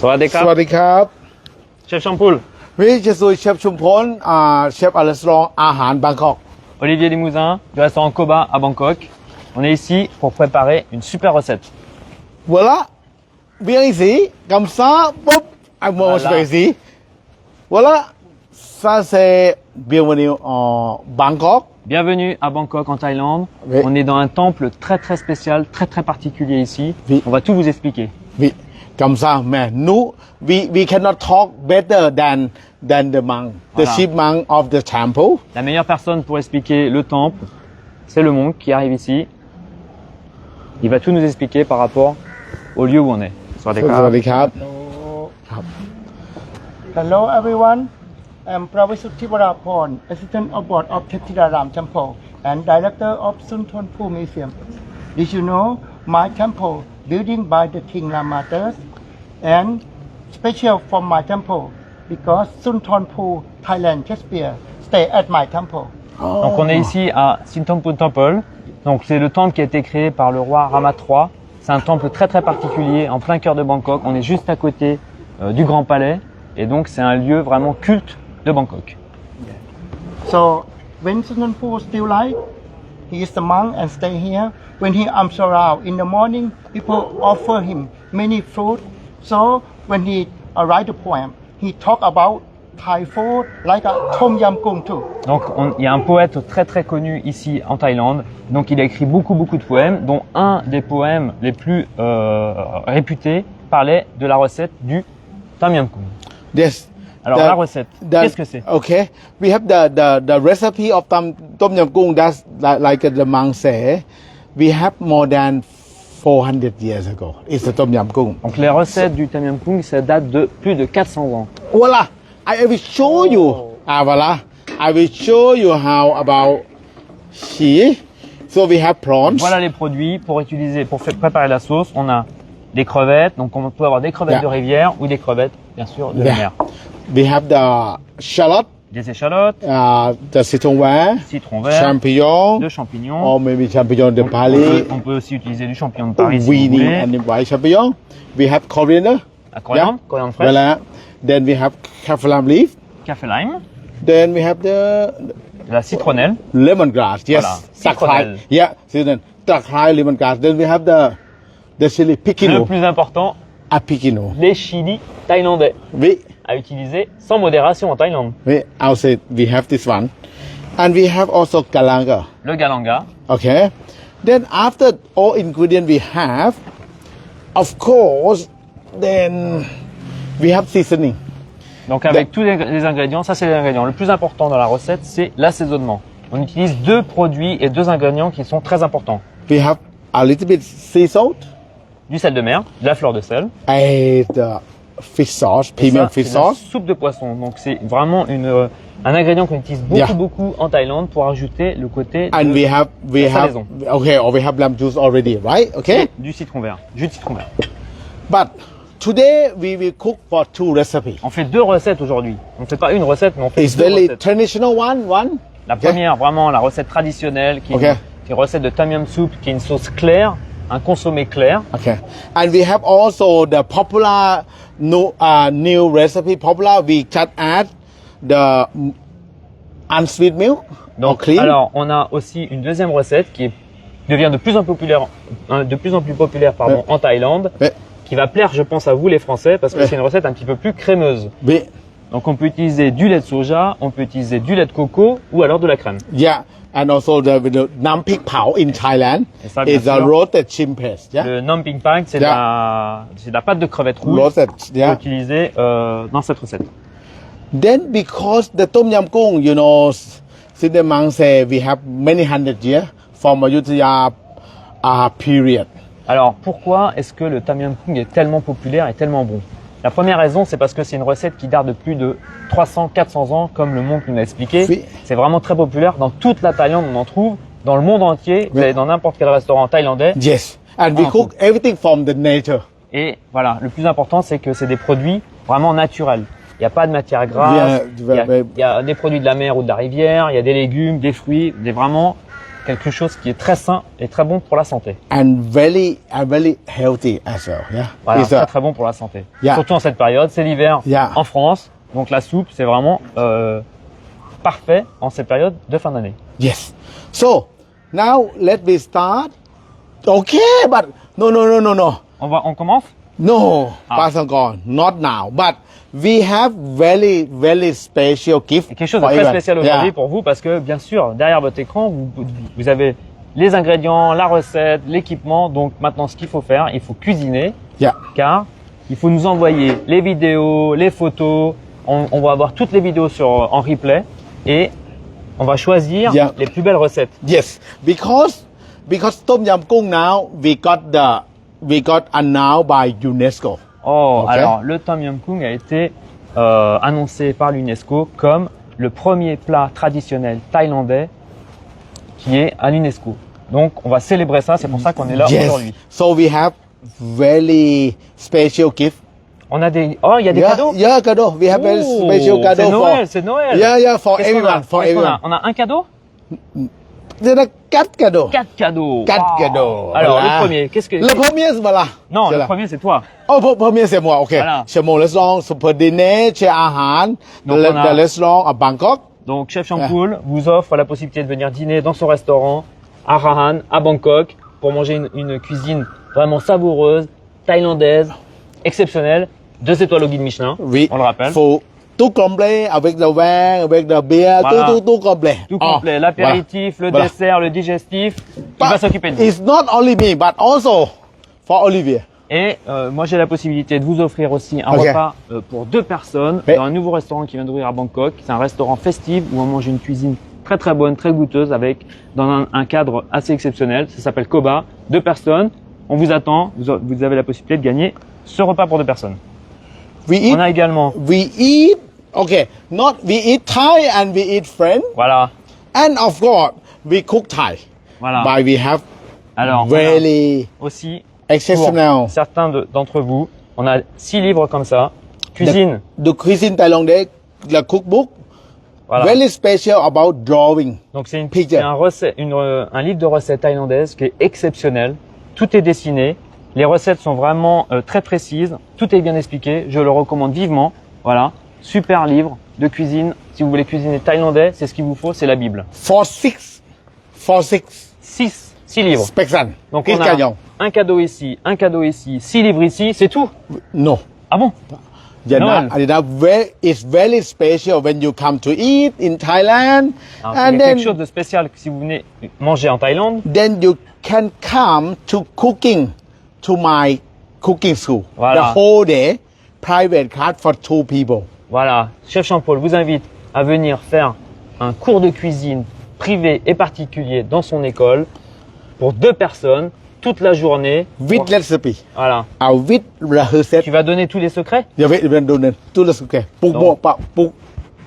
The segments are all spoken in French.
Sawadee สวัสดีครับ Chef Champoul, วิเชซุยเชฟชุมพลเชฟอาเลสรองอาหารบางกอก Olivier Limousin, du restaurant Koba à Bangkok. On est ici pour préparer une super recette. Voilà bien ici comme ça boum moi je fais ici voilà ça c'est bienvenue en Bangkok Bienvenue à Bangkok en Thaïlande. Oui. On est dans un temple très très spécial, très très particulier ici. Oui. On va tout vous expliquer. oui comme ça mais nous we cannot talk better than the monk the Voilà. chief monk of the temple La meilleure personne pour expliquer le temple, c'est le monk qui arrive ici. Il va tout nous expliquer par rapport au lieu où on est. สวัสดีครับ Hello everyone, I'm Pravisuthi Waraporn, Assistant of Board of Chetiraram Temple and Director of Sunthonphu Museum. Did you know my temple building by the King Lama III and special from my temple because Sunthonphu Thailand Shakespeare stay at my temple. Donc on est ici à Sintompun Temple. Donc c'est le temple qui a été créé par le roi Rama III. C'est un temple très très particulier en plein cœur de Bangkok. On est juste à côté du Grand Palais et donc c'est un lieu vraiment culte de Bangkok. So when Sunthonphu still alive, he is the monk and stay here. When he around in the morning, people offer him many fruit. So when he write a poem, he talk about Thai food like a Tom Yam Goong too. Donc il y a un poète très très connu ici en Thaïlande. Donc il a écrit beaucoup de poèmes, dont un des poèmes les plus réputés parlait de la recette du Tom Yam Goong. yes Alors la recette, qu'est-ce que c'est? Okay, we have the recipe of tom yum goong. That's like the monk say. We have more than 400 years ago. It's the tom yum goong. Donc les recettes du Tom Yam Goong, ça date de plus de 400 ans. Voilà, I will show you. Voilà, I will show you how about she. So we have prawns. Voilà les produits pour utiliser, pour préparer la sauce. On a des crevettes, donc on peut avoir des crevettes Yeah. de rivière ou des crevettes, bien sûr, de la Yeah. mer. We have the shallot, Des échalotes, the citron vert, citron vert, champignon, de champignons. or maybe champignon de On Paris, peut aussi utiliser du champignon de Paris si vous weenie voulez. and white champignon. We have coriander. La coriandre, coriandre fraîche, Voilà. Then we have kaffir leaf. café lime, Then we have the de la citronnelle, lemongrass. Yes. Voilà. Takai. Citronnelle. Yeah. Citron. Takai lemongrass. Then we have the chili le picino. plus important, A picino. les chilis thaïlandais We à utiliser sans modération en Thaïlande. outside we have this one, and we have also galanga. Le galanga, Okay. Then after all ingredients we have, of course, then we have seasoning. donc avec tous les ingrédients, ça c'est les ingrédients. Le plus important dans la recette, c'est l'assaisonnement. On utilise deux produits et deux ingrédients qui sont très importants. We have a little bit sea salt Du sel de mer, de la fleur de sel. and the fish sauce, Et premium ça, fish c'est de la sauce. soupe de poisson. Donc c'est vraiment un ingrédient qu'on utilise Yeah. beaucoup en Thaïlande pour ajouter le côté And we have la salaison. okay, or we have lemon juice already, right? Okay. du citron vert, jus de citron vert. But today we will cook for two recipes. On fait deux recettes aujourd'hui. On ne fait pas une recette, mais on fait It's deux very recettes. traditional one. La Okay. première, vraiment la recette traditionnelle, qui est Okay. une recette de tom yum soup, qui est une sauce claire, un consommé clair. Okay. And we have also the popular new recipe. Popular, we just add the unsweet milk or Donc, cream. alors, on a aussi une deuxième recette qui devient de plus en plus populaire Ouais. en Thaïlande, Ouais. qui va plaire, je pense, à vous les Français, parce que Ouais. c'est une recette un petit peu plus crémeuse. We, Donc, on peut utiliser du lait de soja, on peut utiliser du lait de coco ou alors de la crème. yeah. And also the nam pik pao in Thailand Et ça, bien is a sûr. roasted shrimp paste. Yeah. Le namping pak, c'est Yeah. de la pâte de crevette rouge Roasted. Yeah. utilisée dans cette recette. Then because the tom yum goong, since the monk say we have many hundred years from Ayutthaya period. Alors, pourquoi est-ce que le Tom Yum Goong est tellement populaire et tellement bon? La première raison, c'est parce que c'est une recette qui date de plus de 300-400 ans, comme le monk nous l'a expliqué. Oui. C'est vraiment très populaire. Dans toute la Thaïlande, on en trouve. Dans le monde entier, vous Oui. allez dans n'importe quel restaurant thaïlandais. Yes. And we Ah, cook everything from the nature. Et voilà, le plus important, c'est que c'est des produits vraiment naturels. Il n'y a pas de matière grasse, Bien, il y a des produits de la mer ou de la rivière, il y a des légumes, des fruits, vraiment quelque chose qui est très sain et très bon pour la santé. and very healthy as well. Yeah. Voilà, It's très très bon pour la santé. Yeah. Surtout en cette période, c'est l'hiver Yeah. en France, donc la soupe c'est vraiment parfait en cette période de fin d'année. yes. So now let me start. Okay, but no. On commence? No, Ah. Pasangor, not now. But we have very special gift. C'est quelque chose de for très everyone. spécial aujourd'hui Yeah. pour vous parce que bien sûr, derrière votre écran, vous avez les ingrédients, la recette, l'équipement. Donc maintenant, ce qu'il faut faire, il faut cuisiner Yeah. car il faut nous envoyer les vidéos, les photos. On va avoir toutes les vidéos en replay et on va choisir Yeah. les plus belles recettes. Yes, because Tom Yam Kung now we got announced by UNESCO. Oh, Ok. alors le Tom Yum Kung a été annoncé par l'UNESCO comme le premier plat traditionnel thaïlandais qui est à l'UNESCO. Donc on va célébrer ça, c'est pour ça qu'on est là aujourd'hui. So we have very special gift. On a des... Oh, il y a des yeah, cadeaux. Yeah, cadeau. We have very Oh, special cadeau c'est for. Noël, c'est Noël. Yeah, for Qu'est-ce qu'on a everyone, for Qu'est-ce qu'on a everyone. On a un cadeau? There are 4 cadeaux. 4 cadeaux. 4 Wow. cadeaux. Alors Voilà. le premier, qu'est-ce que... Le premier, c'est voilà. Non, C'est le là. premier c'est toi. Oh, premier, c'est moi. OK. Voilà. C'est mon restaurant Super Dîner chez Ahan, Donc, le on a- restaurant à Bangkok. Donc Chef Champoul vous offre la possibilité de venir dîner dans son restaurant à Rahan, à Bangkok, pour manger une cuisine vraiment savoureuse, thaïlandaise, exceptionnelle, 2 étoiles au guide Michelin, Oui. on le rappelle. Faut tout complet avec le vin, avec le bière, Voilà. tout complet. Tout Oh, complet, l'apéritif, le Voilà. dessert, le digestif, il But va s'occuper de vous. It's not only me, but also for Olivier. Et moi j'ai la possibilité de vous offrir aussi un Ok. repas pour 2 personnes Mais- dans un nouveau restaurant qui vient d'ouvrir à Bangkok. C'est un restaurant festif où on mange une cuisine très très bonne, très goûteuse avec dans un cadre assez exceptionnel. Ça s'appelle Koba. 2 personnes, on vous attend. Vous avez la possibilité de gagner ce repas pour 2 personnes. We On a également, eat, okay, not we eat Thai and we eat French, voilà, and of course we cook Thai. voilà. But we have Alors on a very aussi exceptional. pour certains d'entre vous, on a 6 livres comme ça, cuisine. The cuisine thaïlandais, le cookbook, Voilà. very special about drawing. Donc c'est Picture. un livre de recettes thaïlandaises qui est exceptionnel. Tout est dessiné. Les recettes sont vraiment très précises. Tout est bien expliqué. Je le recommande vivement. Voilà. Super livre de cuisine. Si vous voulez cuisiner thaïlandais, c'est ce qu'il vous faut. C'est la Bible. For six 6 livres. person. Donc Each on a Kanyong. un cadeau ici, 6 livres ici. C'est tout. No. Ah bon? It's very special when you come to eat in Thailand, Alors, il y and a then quelque chose de spécial que si vous venez manger en Thaïlande. you can come to cooking to my cooking school. Voilà. The whole day, private class for 2 people. Voilà, Chef Jean-Paul vous invite à venir faire un cours de cuisine privé et particulier dans son école pour 2 personnes toute la journée. With recipe. Voilà. With recette. Tu vas donner tous les secrets? Tout le secret.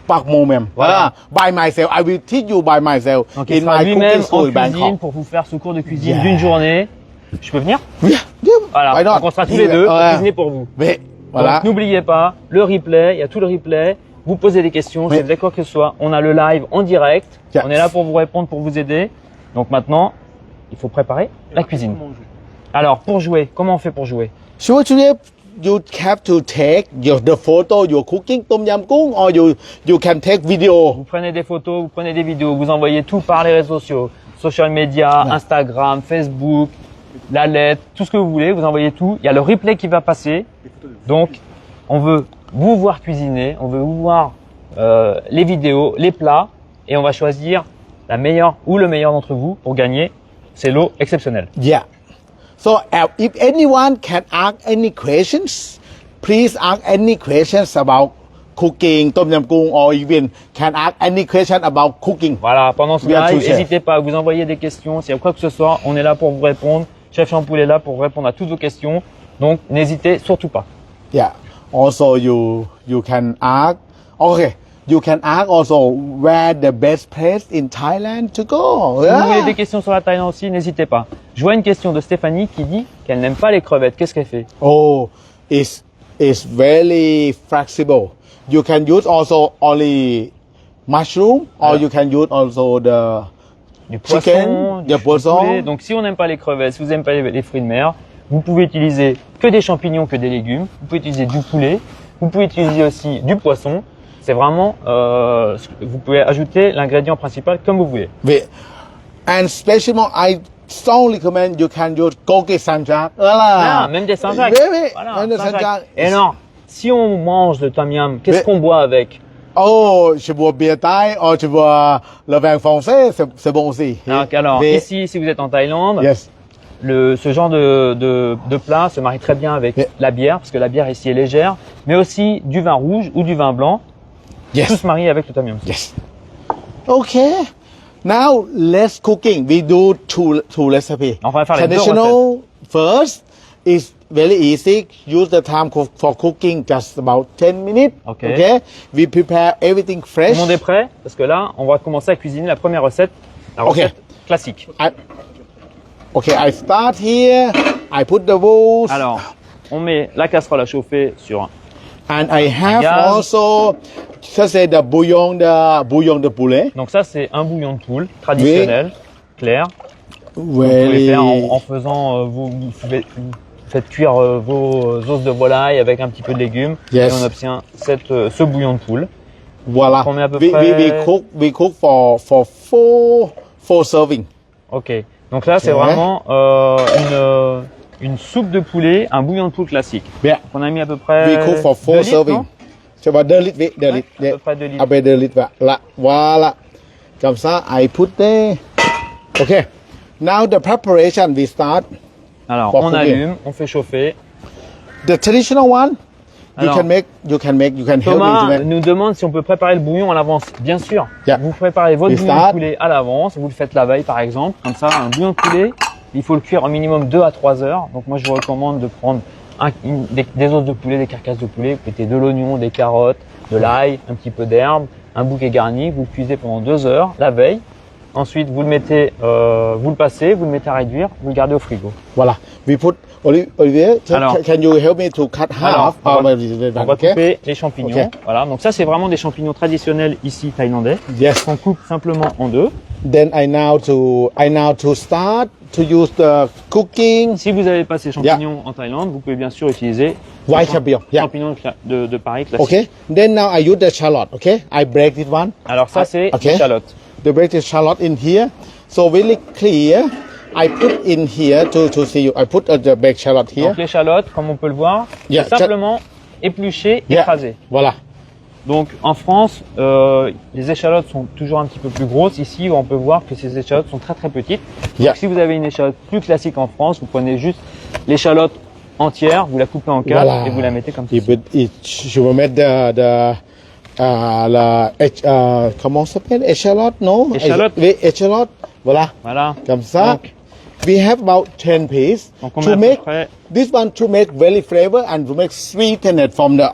Par moi-même. Voilà. By myself. I will teach you by myself. Donc il in sera my lui-même cooking en school in cuisine Bangkok. pour vous faire ce cours de cuisine Yeah. d'une journée. Je peux venir? Yeah. Voilà, Why not? donc on sera tous les deux pour cuisiner pour vous. Mais, voilà. Donc n'oubliez pas, le replay, il y a tout le replay. Vous posez des questions, si Oui. vous avez quoi que ce soit. On a le live en direct. Yes. On est là pour vous répondre, pour vous aider. Donc maintenant, il faut préparer la cuisine. Alors, pour jouer, comment on fait pour jouer? Sure, you have to take the photo you're cooking tom yam goong, or you can take video. Vous prenez des photos, vous prenez des vidéos, vous envoyez tout par les réseaux sociaux, social media, Instagram, Facebook, la lettre, tout ce que vous voulez, vous envoyez tout. Il y a le replay qui va passer. Donc, on veut vous voir cuisiner, on veut vous voir les vidéos, les plats, et on va choisir la meilleure ou le meilleur d'entre vous pour gagner ces lots exceptionnels. Yeah. So if anyone can ask any questions, please ask any questions about cooking tom yam goong, or even can ask any question about cooking. Voilà, pendant ce Bien live, sûr, chef. n'hésitez pas à vous envoyer des questions. S'il y a quoi que ce soit, on est là pour vous répondre. Chef Champoul est là pour répondre à toutes vos questions. Donc, n'hésitez surtout pas. Yeah. Also, you can ask. Okay. You can ask also where the best place in Thailand to go. Si Yeah. vous voulez des questions sur la Thaïlande aussi, n'hésitez pas. Je vois une question de Stéphanie qui dit qu'elle n'aime pas les crevettes. Qu'est-ce qu'elle fait? Oh, it's very flexible. You can use also only mushroom, or Yeah. you can use also the du poisson, chicken, du du poisson. poulet. Donc si on n'aime pas les crevettes, si vous n'aimez pas les fruits de mer, vous pouvez utiliser que des champignons, que des légumes. Vous pouvez utiliser du poulet. Vous pouvez utiliser aussi du poisson. C'est vraiment, vous pouvez ajouter l'ingrédient principal comme vous voulez. And especially, I strongly recommend you can use gogi sanjak. Ah, même des Saint-Jacques. Oui, Voilà, même des Saint-Jacques. Saint-Jacques. Et alors, si on mange le tom yum, qu'est-ce Mais- qu'on boit avec? Oh, je bois bière thaï, oh, je bois le vin français, c'est bon aussi. Alors, Mais- ici, si vous êtes en Thaïlande, Yes. ce genre de plat se marie très bien avec Mais- la bière, parce que la bière ici est légère, mais aussi du vin rouge ou du vin blanc. Tout Yes. se marie avec le tom yum. Yes. Okay. Now let's cooking. We do two recipes. On va faire les deux Traditional first is very easy. Use the time for cooking just about 10 minutes. Okay. We prepare everything Tout fresh. le monde est prêt? Parce que là, on va commencer à cuisiner la première recette, la Ok. recette classique. I start here. I put the bowls. Alors, on met la casserole à chauffer sur And I have Gaz. also, ça c'est the bouillon de poulet. Donc ça, c'est un bouillon de poule traditionnel, clair. Vous pouvez Very- faire en faisant, vous faites cuire vos os de volaille avec un petit peu de légumes Yes. et on obtient ce bouillon de poule. Voilà. On met à peu we près- we cook for four serving. Ok. Donc là, c'est Ok. vraiment une soupe de poulet, un bouillon de poule classique. Yeah. On a mis à peu près We cook for 2 four litres, serving. non? C'est pas 2 litres, oui, 2 Ouais, litres. à peu près 2 litres. Après 2 litres, là. Voilà. Comme ça, I put there. Okay. Now the preparation we start. Alors, For on cooking. allume, on fait chauffer. The traditional one, Alors, you can help me Thomas to make. nous demande si on peut préparer le bouillon à l'avance. Bien sûr. Yeah. Vous préparez votre We bouillon de start. poulet à l'avance. Vous le faites la veille, par exemple. Comme ça, un bouillon de poulet, il faut le cuire au minimum 2 à 3 heures. Donc, moi, je vous recommande de prendre des os de poulet, des carcasses de poulet. Vous mettez de l'oignon, des carottes, de l'ail, un petit peu d'herbe, un bouquet garni. Vous le cuisez pendant 2 heures la veille. Ensuite, vous le mettez, vous le passez, vous le mettez à réduire, vous le gardez au frigo. Voilà. We put Olivier, Alors. can you help me to cut Alors, half? on va Okay. couper les champignons. Ok. Voilà. Donc ça, c'est vraiment des champignons traditionnels ici thaïlandais. Yes. On coupe simplement en deux. Then I now to start to use the cooking Si vous n'avez pas ces champignons en Thaïlande, vous pouvez bien sûr utiliser white champignon. Yeah. champignons de Paris classique. Okay. Then now I use the shallot. Okay. I break this one. Alors ça, c'est Ok. l'échalote. The break the shallot in here. So very clear. I put in here to see you. I put the baked shallot here. Donc l'échalote, comme on peut le voir, Yeah, c'est simplement épluché, Yeah. écrasé. Voilà. Donc en France, les échalotes sont toujours un petit peu plus grosses. Ici, on peut voir que ces échalotes sont très très petites. Donc Yeah. si vous avez une échalote plus classique en France, vous prenez juste l'échalote entière, vous la coupez en quatre Voilà. et vous la mettez comme ça. Je vais mettre comment ça s'appelle? Échalote, non? Échalote. Oui, échalote. Voilà. Voilà. Comme ça. Donc, We have about 10 pieces donc on met to à peu make près this one to make very flavor and to make sweetened from the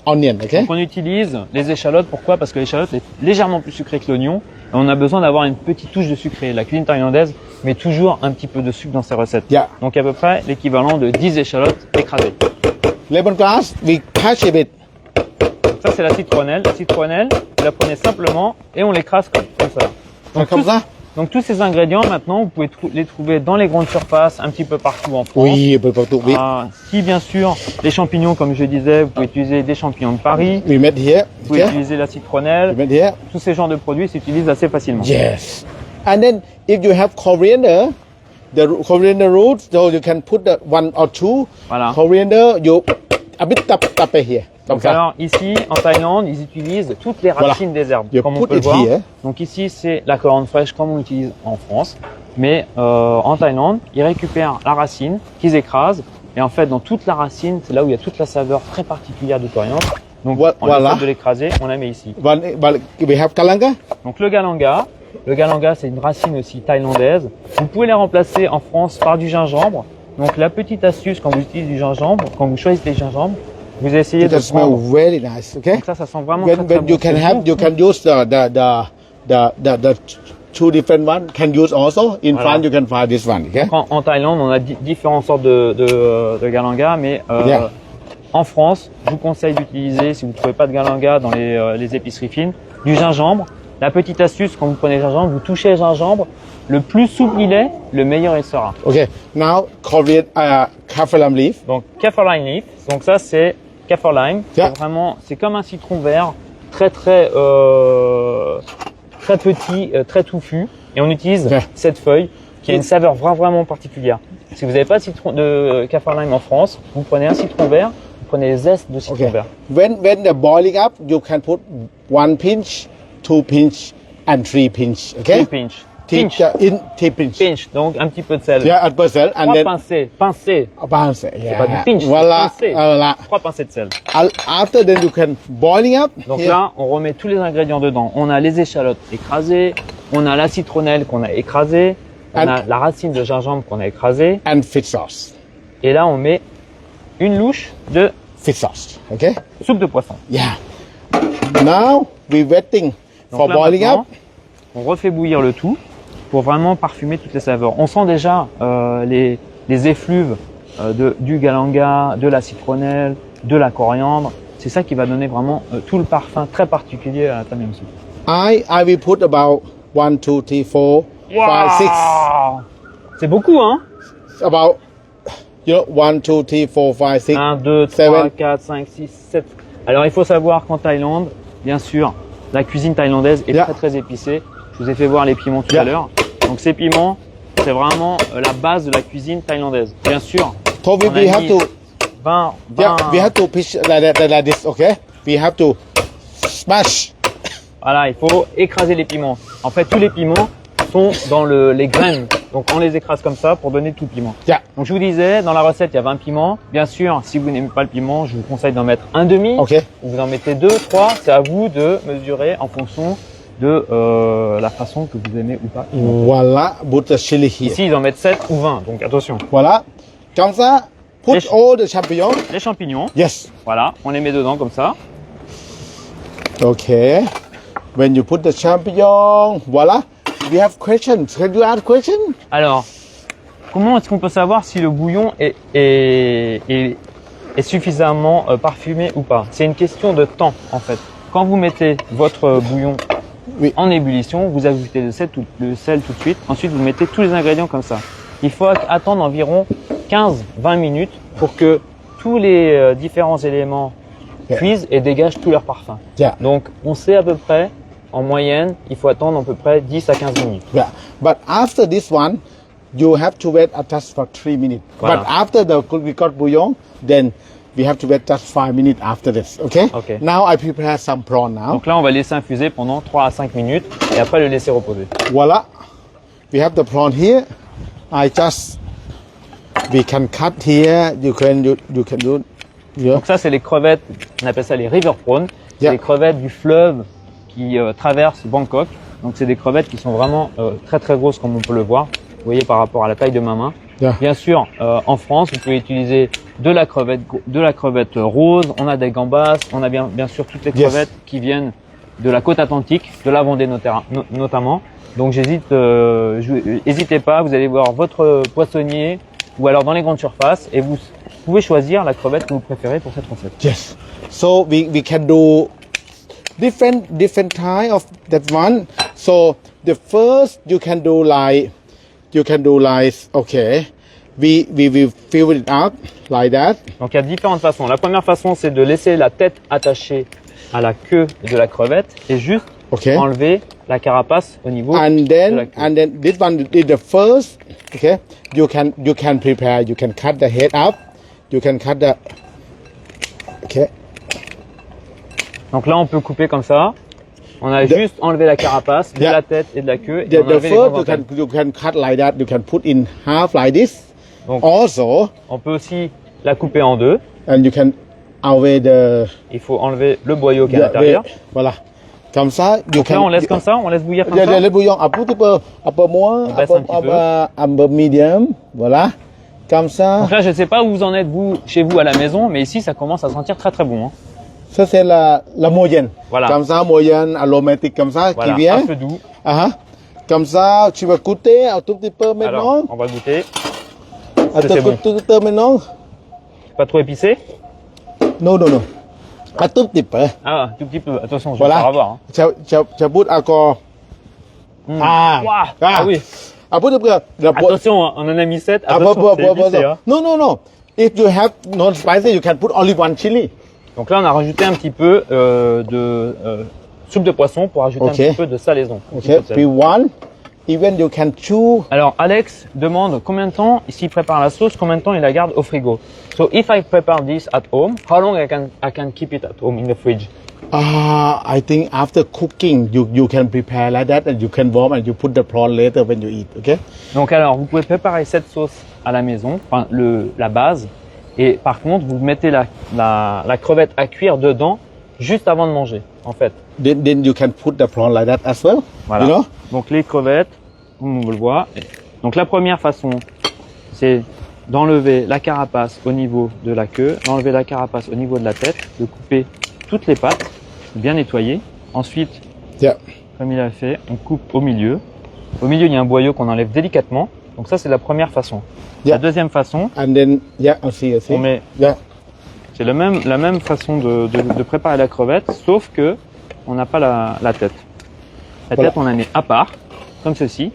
onion. Okay. Donc on utilise les échalotes, pourquoi? Parce que l'échalote est légèrement plus sucrée que l'oignon et on a besoin d'avoir une petite touche de sucré. La cuisine thaïlandaise met toujours un petit peu de sucre dans ses recettes. Yeah. Donc à peu près l'équivalent de 10 échalotes écrasées. Lemongrass, we catch a bit. Donc ça c'est la citronnelle. La citronnelle, vous la prenez simplement et on l'écrase comme ça. Donc, Comme ça? donc tous ces ingrédients maintenant vous pouvez les trouver dans les grandes surfaces un petit peu partout en France. Oui, un peu partout. Oui. Si bien sûr les champignons comme je disais, vous pouvez utiliser des champignons de Paris, We met here. vous pouvez Okay. utiliser la We citronnelle. met here. Tous ces genres de produits s'utilisent assez facilement. Yes. And then if you have coriander, the coriander roots, so you can put the 1 or 2 Voilà. coriander. You a bit tap here. Comme Donc ça. alors ici en Thaïlande, ils utilisent toutes les racines des herbes, You comme on put peut le it voir. here. Donc ici c'est la coriandre fraîche comme on l'utilise en France, mais en Thaïlande, ils récupèrent la racine qu'ils écrasent et en fait dans toute la racine, c'est là où il y a toute la saveur très particulière du coriandre. Donc Voilà. en fait de l'écraser, on la met ici. We have kalanga. Donc le galanga c'est une racine aussi thaïlandaise. Vous pouvez les remplacer en France par du gingembre. Donc la petite astuce quand vous utilisez du gingembre, quand vous choisissez les gingembres, vous essayez It de smell prendre. very nice. Okay. Donc ça sent vraiment très, When très you bon. can C'est have, doux. you can use the two different one. Can use also in Voilà. France. You can find this one. Okay. En Thaïlande, on a différentes sortes de galanga, mais Yeah. en France, je vous conseille d'utiliser, si vous ne trouvez pas de galanga dans les épiceries fines, du gingembre, La petite astuce, quand vous prenez le gingembre, vous touchez le gingembre, le plus souple il est, le meilleur il sera. Okay. Now Korean kaffir lime leaf. Donc kaffir lime leaf, donc ça c'est kaffir lime, Yeah. c'est vraiment, c'est comme un citron vert, très petit, très touffu, et on utilise Yeah. cette feuille qui a une saveur vraiment particulière. Si vous n'avez pas de citron de kaffir lime en France, vous prenez un citron vert, vous prenez les zestes de citron Okay. vert. When the boiling up, you can put 1 pinch, 2 pinch, and 3 pinch. Okay. Three pinch. Pinch. In 3 pinch. Pinch, donc un petit peu de sel. Yeah, 1%, and 3 then pincées, pincées, balance. Yeah. pas du pinch, Voilà. c'est pincé. Voilà. 3 pincées de sel. After then you can boiling up. Donc here. là, on remet tous les ingrédients dedans. On a les échalotes écrasées, on a la citronnelle qu'on a écrasée, on a la racine de gingembre qu'on a écrasée, and fish sauce. et là on met une louche de Fish sauce. Okay. soupe de poisson. Yeah. Now we waiting Donc for là, boiling up. maintenant, on refait bouillir le tout pour vraiment parfumer toutes les saveurs. On sent déjà les effluves du galanga, de la citronnelle, de la coriandre. C'est ça qui va donner vraiment tout le parfum très particulier à la tom yum soup. I will put about 1, 2, 3, 4, 5, 6. Waouh, c'est beaucoup, hein? About 1, 2, 3, 4, 5, 6. 1, 2, 3, Seven. 4, 5, 6, 7. Alors il faut savoir qu'en Thaïlande, bien sûr, la cuisine thaïlandaise est Yeah. très épicée. Je vous ai fait voir les piments tout Yeah. à l'heure. Donc ces piments, c'est vraiment la base de la cuisine thaïlandaise. Bien sûr, So on a we have mis to 20, we have to pitch like this, okay? We have to smash. Voilà, il faut écraser les piments. En fait, tous les piments sont dans les graines. Donc on les écrase comme ça pour donner tout le piment. Yeah. Donc je vous disais, dans la recette, il y a 20 piments. Bien sûr, si vous n'aimez pas le piment, je vous conseille d'en mettre un demi. Okay. Ou vous en mettez 2, 3. C'est à vous de mesurer en fonction de la façon que vous aimez ou pas. Voila, put the chili here. Ici, ils en mettent 7 ou 20. Donc attention. Voilà. Comme ça, put Les- all the champignons. Les champignons, Yes. voilà, on les met dedans comme ça. Okay. When you put the champignon, voila. We have questions. Can you ask question? Alors, comment est-ce qu'on peut savoir si le bouillon est suffisamment parfumé ou pas? C'est une question de temps en fait. Quand vous mettez votre bouillon Oui. en ébullition, vous ajoutez le sel tout de suite. Ensuite, vous mettez tous les ingrédients comme ça. Il faut attendre environ 15-20 minutes pour que tous les différents éléments Yeah. cuisent et dégagent tout leur parfum. Yeah. Donc, on sait à peu près, en moyenne, il faut attendre à peu près 10 à 15 minutes. Yeah. But after this one, you have to wait just for 3 minutes. Voilà. But after we got bouillon, then we have to wait just 5 minutes after this. Okay? Okay. Now I prepare some prawn now. Donc là, on va laisser infuser pendant 3 à 5 minutes et après le laisser reposer. Voila. We have the prawn here. We can cut here. You can do. Yeah. Donc ça, c'est les crevettes, on appelle ça les river prawns. C'est Yeah. les crevettes du fleuve qui traversent Bangkok. Donc c'est des crevettes qui sont vraiment très grosses comme on peut le voir. Vous voyez par rapport à la taille de ma main. Yeah. Bien sûr, en France, vous pouvez utiliser de la crevette rose. On a des gambas. On a bien sûr toutes les Yes. crevettes qui viennent de la côte atlantique, de la Vendée notamment. Donc n'hésitez pas, vous allez voir votre poissonnier ou alors dans les grandes surfaces et vous pouvez choisir la crevette que vous préférez pour cette recette. Yes. So we can do different kind of that one. So the first you can do like okay. We will fill it up like that. Donc il y a différentes façons. La première façon, c'est de laisser la tête attachée à la queue de la crevette et juste Okay. enlever la carapace au niveau And de la queue. then this one is the first. Okay. You can prepare. You can cut the head up. You can cut the. Okay. Donc là, on peut couper comme ça. On a juste enlevé la carapace de Yeah. la tête et de la queue et The on a enlevé les first grandes antennes. you can cut like that. You can put in half like this. Donc, Also, on peut aussi la couper en deux. and you can away the. Il faut enlever le boyau qui est à the- l'intérieur. Voilà. Comme ça, you Donc là, on laisse comme ça, on laisse bouillir comme ça. Le bouillon un petit peu moins, On baisse un petit un peu medium, voilà. Comme ça, Donc là, je ne sais pas où vous en êtes, vous, chez vous, à la maison, mais ici, ça commence à sentir très bon. Hein. ça c'est la moyenne. Voilà. Comme ça, moyenne, aromatique comme ça, Voilà, qui vient. un peu doux. Ah, comme ça, tu vas goûter un tout petit peu maintenant. Alors, on va goûter. Un c'est bon. tout petit peu maintenant. Pas trop épicé. Non. Un tout petit peu. Ah, un tout petit peu. Attention, je vais Voilà. pas avoir. Hein. Je put encore. Ah. Ouah. Ah. Ah oui. I put the Attention, hein, on en a mis 7. Attention, c'est épicé, hein. No. If you have non-spicy, you can put only one chili. Donc là, on a rajouté un petit peu de soupe de poisson pour ajouter un petit peu de salaison. Un petit peu Okay. de sel. We want. Even you can chew. Alors, Alex demande combien de temps, s'il prépare la sauce, combien de temps il la garde au frigo. So, if I prepare this at home, how long I can keep it at home in the fridge? I think after cooking, you can prepare like that and you can warm and you put the prawn later when you eat. Okay. Donc alors, vous pouvez préparer cette sauce à la maison, enfin la base, et par contre, vous mettez la crevette à cuire dedans juste avant de manger, en fait. Then you can put the prawn like that as well. Voilà. You know. Donc les crevettes, comme on le voit. Donc la première façon, c'est d'enlever la carapace au niveau de la queue, d'enlever la carapace au niveau de la tête, de couper toutes les pattes, bien nettoyer. Ensuite, Yeah. comme il a fait, on coupe au milieu. Au milieu, il y a un boyau qu'on enlève délicatement. Donc ça, c'est la première façon. Yeah. La deuxième façon, And then I see. on met, Yeah. c'est la même façon de préparer la crevette, sauf que on n'a pas la tête. La Voilà. tête, on la met à part, comme ceci.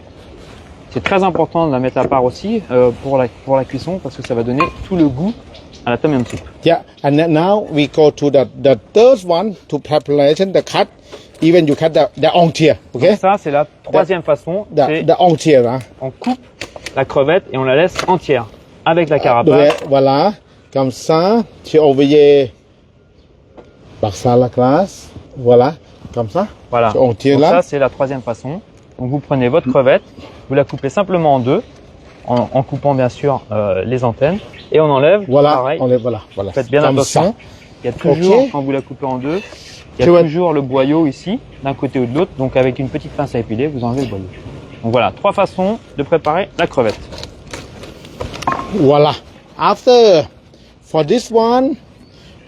C'est très important de la mettre à part aussi pour la cuisson parce que ça va donner tout le goût à la tom yum soup. Yeah. And then now we go to the third one to preparation the cut. Even you cut the ongtier. Okay. Donc ça, c'est la troisième façon. C'est The ongtier. Hein. on coupe la crevette et on la laisse entière avec la carapace. Ouais, voilà. Comme ça. Tu envoyé. Par ça la classe. Voilà. Comme ça. Voilà. Tu entier Donc là. ça, c'est la troisième façon. Donc vous prenez votre crevette, vous la coupez simplement en deux, en coupant bien sûr les antennes, et on enlève. Voilà. Pareil. Voilà. Faites bien Comme attention. ça. Il y a toujours, Ok. quand vous la coupez en deux, il y Tu a vois- toujours le boyau ici, d'un côté ou de l'autre. Donc avec une petite pince à épiler, vous enlevez le boyau. Donc voilà, trois façons de préparer la crevette. Voilà. After, for this one,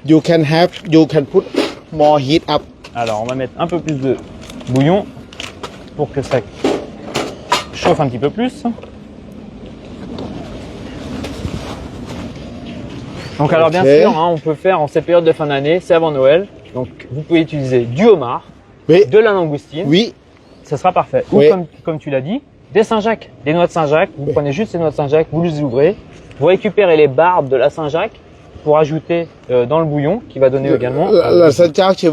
you can put more heat up. Alors on va mettre un peu plus de bouillon pour que ça chauffe un petit peu plus. Donc alors bien Ok. sûr, hein, on peut faire en cette période de fin d'année, c'est avant Noël. Donc vous pouvez utiliser du homard, Oui. de la langoustine, Oui. ça sera parfait. Ou Oui. comme tu l'as dit, des Saint-Jacques, des noix de Saint-Jacques. Vous prenez juste ces noix de Saint-Jacques, vous les ouvrez, vous récupérez les barbes de la Saint-Jacques pour ajouter dans le bouillon qui va donner également. La Saint-Jacques,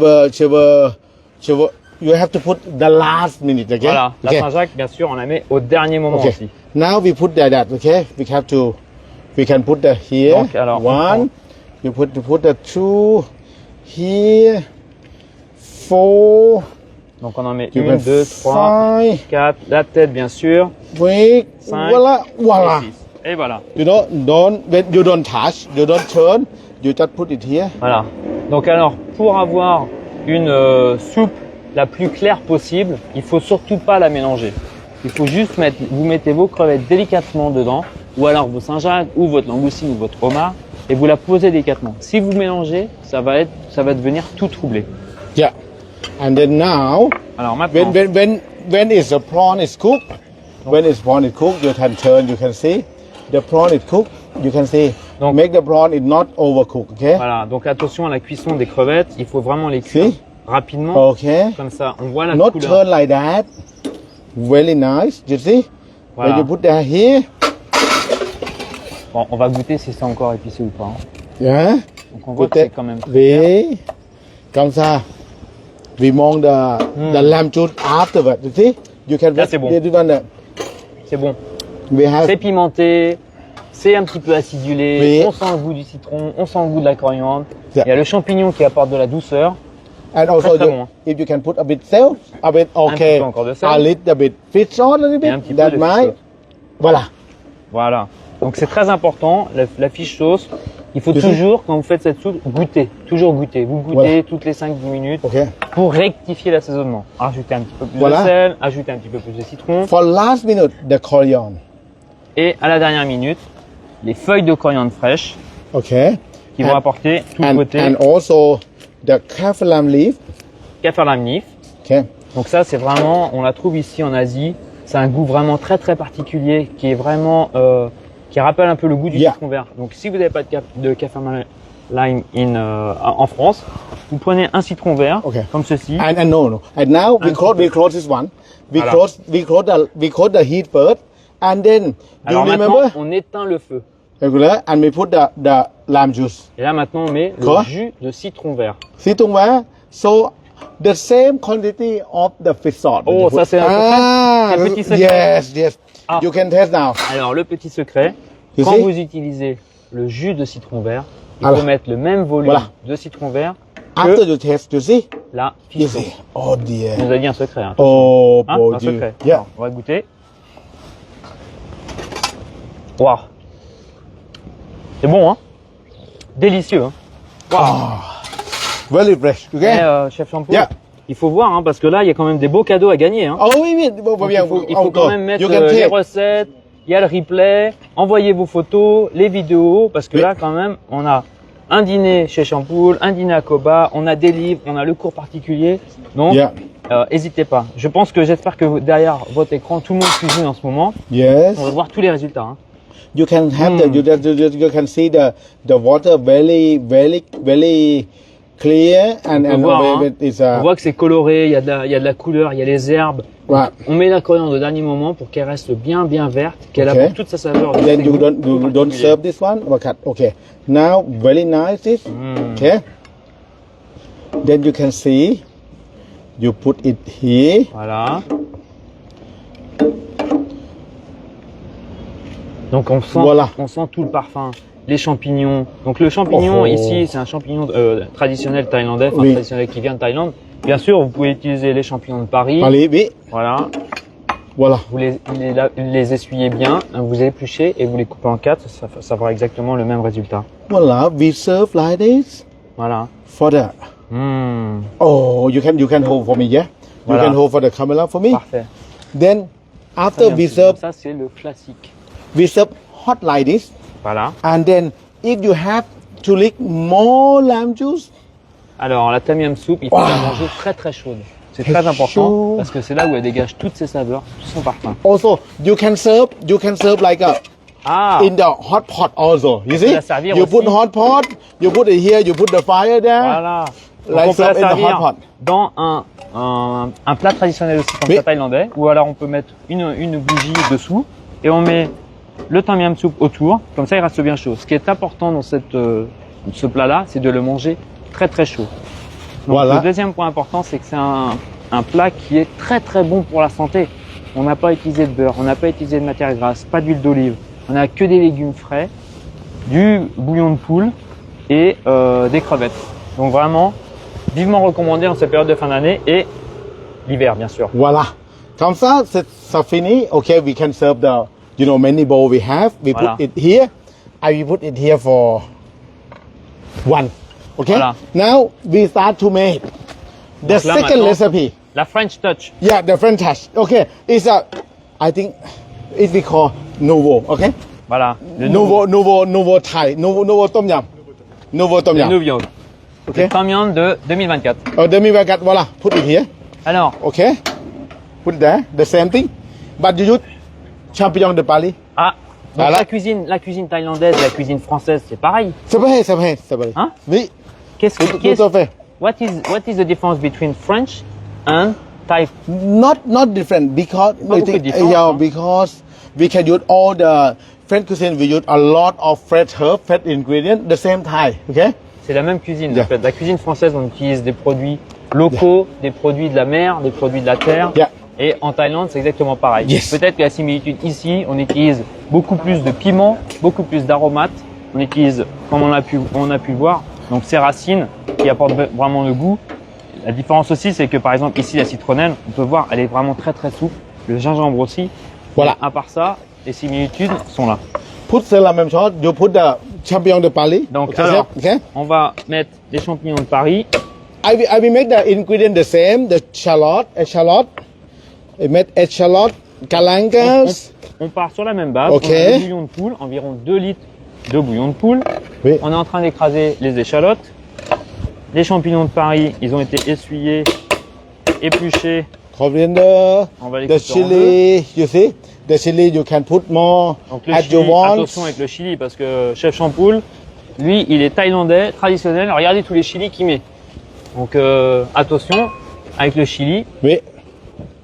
you have to put the last minute, okay? Voilà, la Okay. Saint-Jacques, bien sûr, on la met au dernier moment Okay. aussi. Now we put that, okay? We can put the here. Donc, alors, one. You put the two here. Four. Donc on en met You 1, can 2, 3, five. 4, la tête bien sûr, Wait. Cinq. Voilà. Voilà. et 6. Et voilà. You know, when you don't touch, you don't turn, you just put it here. Voilà. Donc alors, pour avoir une soupe la plus claire possible, il faut surtout pas la mélanger. Il faut juste vous mettez vos crevettes délicatement dedans, ou alors vos Saint-Jacques, ou votre langoustine, ou votre homard, et vous la posez délicatement. Si vous mélangez, ça va devenir tout troublé. Yeah. And then now, Alors maintenant, when is the prawn is cooked, when is prawn is cooked, you can turn, you can see the prawn is cooked. You can see. Donc- Make the prawn is not overcooked, okay? voilà. Donc attention à la cuisson des crevettes, il faut vraiment les cuire Si. rapidement, Okay. comme ça, on voit la Not couleur. turn like that. Very nice. You see? Voilà. When you put that here, Bon, on va goûter si c'est encore épicé ou pas. hein. yeah. Donc on voit Put que c'est that quand même. way. Comme ça. We mong the lamb juice afterward. You see? You can Là, c'est bon. you do that. C'est bon. We have C'est pimenté, c'est un petit peu acidulé, Oui. on sent le goût du citron, on sent le goût de la coriandre. Yeah. Il y a le champignon qui apporte de la douceur. and also très you, bon. if you can put a bit salt, a bit okay, peu encore de sel. a little bit fish sauce, a little Et un bit. petit peu That de fish might. sauce. Voilà. Voilà. Donc c'est très important, la fiche sauce. Il faut Tu sais- toujours, quand vous faites cette soupe, goûter. Toujours goûter. Vous goûtez Voilà. toutes les 5-10 minutes Okay. pour rectifier l'assaisonnement. Ajouter un petit peu plus Voilà. de sel, ajouter un petit peu plus de citron. For last minute, the coriander. Et à la dernière minute, les feuilles de coriandre fraîches Okay. qui vont apporter tout le côté and also the kaffir leaf. kaffir Okay. Donc ça, c'est vraiment, on la trouve ici en Asie. C'est un goût vraiment très très particulier qui est vraiment, qui rappelle un peu le goût du Yeah. citron vert. Donc si vous n'avez pas de kaffir lime en France. Vous prenez un citron vert, Okay. comme ceci. And no. And now we close this one. We Voilà. close the heat first, and then you Alors maintenant, remember on éteint le feu. regular, and we put the lime juice. Et là maintenant, on met Quoi? le jus de citron vert. Citron vert. So the same quantity of the fish sauce. Oh, that you ça, put. c'est un secret? Un petit secret? Yes. Ah. You can taste now. Alors le petit secret, You quand see? vous utilisez le jus de citron vert, il Voilà. faut mettre le même volume Voilà. de citron vert After que you taste, you see? la You fish sauce. see? Oh dear. On nous a dit un secret. Hein, Oh, Hein, boy, un you. secret. Yeah. Alors, on va goûter. Waouh. C'est bon, hein? Délicieux, hein? Very fresh. Okay. Mais, chef Shampoo, Yeah. il faut voir, hein, parce que là, il y a quand même des beaux cadeaux à gagner. Hein. Oh, oui. Donc, il faut quand même mettre You can les take. recettes, il y a le replay, envoyez vos photos, les vidéos, parce que Oui. là, quand même, on a un dîner chez Champoul, un dîner à Koba, on a des livres, on a le cours particulier. Donc, Yeah. n'hésitez pas. J'espère que derrière votre écran, tout le monde cuisine en ce moment. Yes. On va voir tous les résultats. Hein. You can have you can see the water very clear and peut voir, hein. it's On voit que c'est coloré, il y a de la couleur, il y a les herbes. right. On met la coriandre au dernier moment pour qu'elle reste bien verte, qu'elle Okay. apporte toute sa saveur. de Then ses you goûts don't particuliers. serve this one. Okay. Now very nice this. Okay. Then you can see. You put it here. Voilà. Donc Voilà. on sent tout le parfum, les champignons. Donc le champignon Oh. ici, c'est un champignon traditionnel thaïlandais, enfin Oui. traditionnel qui vient de Thaïlande. Bien sûr, vous pouvez utiliser les champignons de Paris. Allez, oui. Voilà. Voilà. Vous les essuyez bien, hein, vous épluchez et vous les coupez en quatre. Ça fera exactement le même résultat. Voilà. We serve like this Voilà. for the. Mmh, Oh, you can hold for me, yeah. You Voilà. can hold for the camera for me. parfait. Then after we serve, Ça c'est le classique. we serve hot like this. Voilà. And then if you have to lick more lime juice, Alors la tam yam soup, il faut Wow. la manger très très chaude. C'est C'est très important chaud. parce que c'est là où elle dégage toutes ses saveurs, tout son parfum. also you can serve like a Ah, in the hot pot also. You see? la servir You aussi. put hot pot, you put it here, you put the fire there. voilà. Donc, Like on peut la serve in the hot servir pot. dans un plat traditionnel aussi comme Oui. ça thaïlandais, ou alors on peut mettre une bougie dessous et on met le tam yam soup autour, comme ça il reste bien chaud. Ce qui est important dans ce plat-là, c'est de le manger très très chaud. Donc, Voilà. le deuxième point important, c'est que c'est un plat qui est très très bon pour la santé. On n'a pas utilisé de beurre, on n'a pas utilisé de matière grasse, pas d'huile d'olive. On n'a que des légumes frais, du bouillon de poule et des crevettes. Donc vraiment, vivement recommandé en cette période de fin d'année et l'hiver bien sûr. Voila. Comme ça, c'est fini. Okay, we can serve the, many bowl we have. We Voilà. put it here. I will put it here for one. Okay. Voilà. Now we start to make the Donc là, second maintenant, recipe. La French touch. Yeah, the French touch. Okay, I think it we call nouveau. Okay. Voilà. Le Nouveau Thai. Nouveau tom yum. Nouveau tom Le yum. nouveau. Okay. Le tom yum de 2024. Demi-baguette. Voilà. Put it here. Alors, Okay. Put there. The same thing. But you use champignon de Paris. donc Voilà. la cuisine thaïlandaise et la cuisine française, c'est pareil. C'est pareil. Hein? Oui. Tout à fait. What is the difference between French and Thai? Not different because Not beaucoup différent, hein? because we can use all the French cuisine. We use a lot of fresh herb, fresh ingredient. The same Thai. Okay. C'est la même cuisine. Yeah. En fait. La cuisine française, on utilise des produits locaux, des produits de la mer, des produits de la terre. Yeah. Et en Thaïlande, c'est exactement pareil. Yes. Peut-être que la similitude ici, on utilise beaucoup plus de piment, beaucoup plus d'aromates. On utilise, comme on a pu le voir, donc ces racines qui apportent vraiment le goût. La différence aussi, c'est que par exemple ici, la citronnelle, on peut voir, elle est vraiment très très souple. Le gingembre aussi. Voilà. Et à part ça, les similitudes sont là. Put c'est la même chose. You put the champignon de Paris. Donc okay, alors, okay. on va mettre les champignons de Paris. I will make the ingredient the same. The shallot. I make shallot, galangas. On part sur la même base. Ok. On a du bouillon de poule, environ 2 litres de bouillon de poule. Oui. On est en train d'écraser les échalotes. Les champignons de Paris, ils ont été essuyés, épluchés. Coriander. On va les The couper en chili. You see. The chili you can put more Donc le as chili, you want. attention avec le chili parce que chef Champoul, lui, il est thaïlandais, traditionnel. Regardez tous les chilis qu'il met. Donc attention, avec le chili, Oui.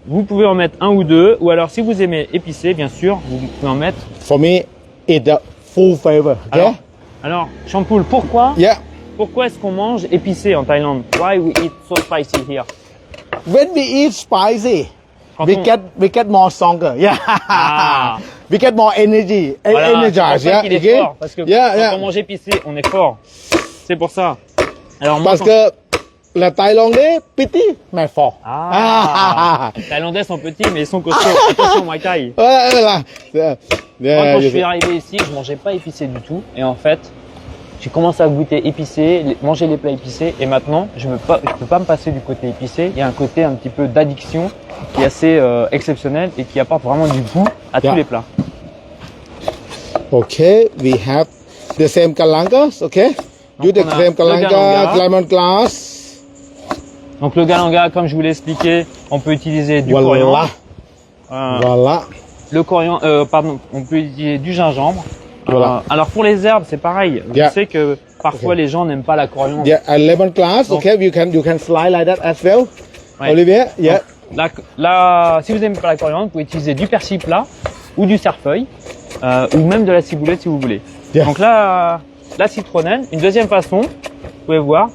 vous pouvez en mettre un ou deux. Ou alors, si vous aimez épicé, bien sûr, vous pouvez en mettre. For me, it's the full flavor. Okay. Alors Champoul, Yeah. pourquoi est-ce qu'on mange épicé en Thaïlande? Why we eat so spicy here? When we eat spicy, Quand we on- get more stronger. Yeah. Ah. We get more energy. Voilà, Energized. c'est pour ça Yeah. qu'il est Okay. fort, parce que Yeah, quand yeah. on mange épicé, on est fort. C'est pour ça. Alors moi, Parce que le Thaïlandais petit mais fort. Ah, les Thaïlandais sont petits, mais ils sont costauds. Attention, Muay Thai. Voilà, voilà. Yeah. Moi, Yeah, quand je you suis see. arrivé ici, je mangeais pas épicé du tout. Et en fait, j'ai commencé à goûter épicé, manger les plats épicés. Et maintenant, je peux pas me passer du côté épicé. Il y a un côté un petit peu d'addiction qui est assez exceptionnel et qui apporte vraiment du goût à Yeah. tous les plats. Okay, we have the same kalangas, okay? Donc, You the on a same le kalanga, galanga. lemongrass. Donc le galanga, comme je vous l'ai expliqué, on peut utiliser du Voilà. coriandre. Voilà. Le coriandre, on peut utiliser du gingembre. Voilà. Alors pour les herbes, c'est pareil. Yeah. Je sais que parfois Okay. les gens n'aiment pas la coriandre. Yeah, a lemongrass, Donc- okay? You can slide like that as well. Ouais. Olivier, yeah. Là, si vous n'aimez pas la coriandre, vous pouvez utiliser du persil plat ou du cerfeuil ou même de la ciboulette si vous voulez. Yeah. Donc là, la citronnelle. Une deuxième façon, vous pouvez voir.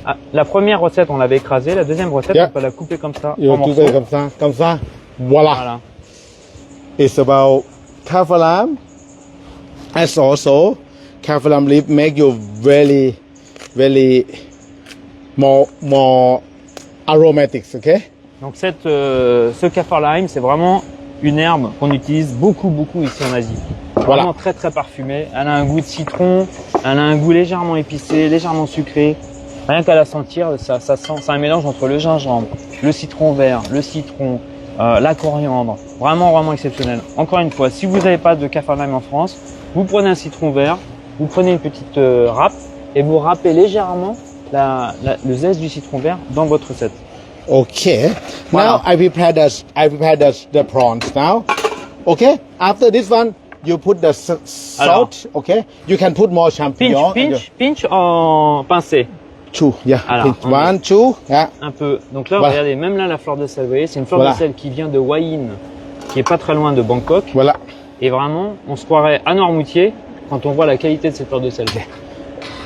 Ah, la première recette, on l'avait écrasée. La deuxième recette, Yeah. on peut la couper comme ça You en do morceaux. it comme ça, comme ça. Voilà. Voilà. It's about kafalam. As also, kafalam leaf make you very, very more aromatics, okay? Donc ce kaffir lime, c'est vraiment une herbe qu'on utilise beaucoup ici en Asie. Voilà. Vraiment très parfumée. Elle a un goût de citron, elle a un goût légèrement épicé, légèrement sucré. Rien qu'à la sentir, ça sent, c'est un mélange entre le gingembre, le citron vert, le citron, la coriandre. Vraiment exceptionnel. Encore une fois, si vous n'avez pas de kaffir lime en France, vous prenez un citron vert, vous prenez une petite râpe et vous râpez légèrement le zeste du citron vert dans votre recette. Okay. Voilà. Now I prepare the prawns now. Okay. After this one, you put the Alors. salt. Okay. You can put more champignon. Pinch en pincée. Two. Yeah. Alors, Pinch. on One, two. Yeah. Un peu. Donc là, Voilà. regardez, même là, la fleur de sel, vous voyez, c'est une fleur Voilà. de sel qui vient de Hua Hin, qui est pas très loin de Bangkok. Voilà. Et vraiment, on se croirait à Noirmoutier quand on voit la qualité de cette fleur de sel.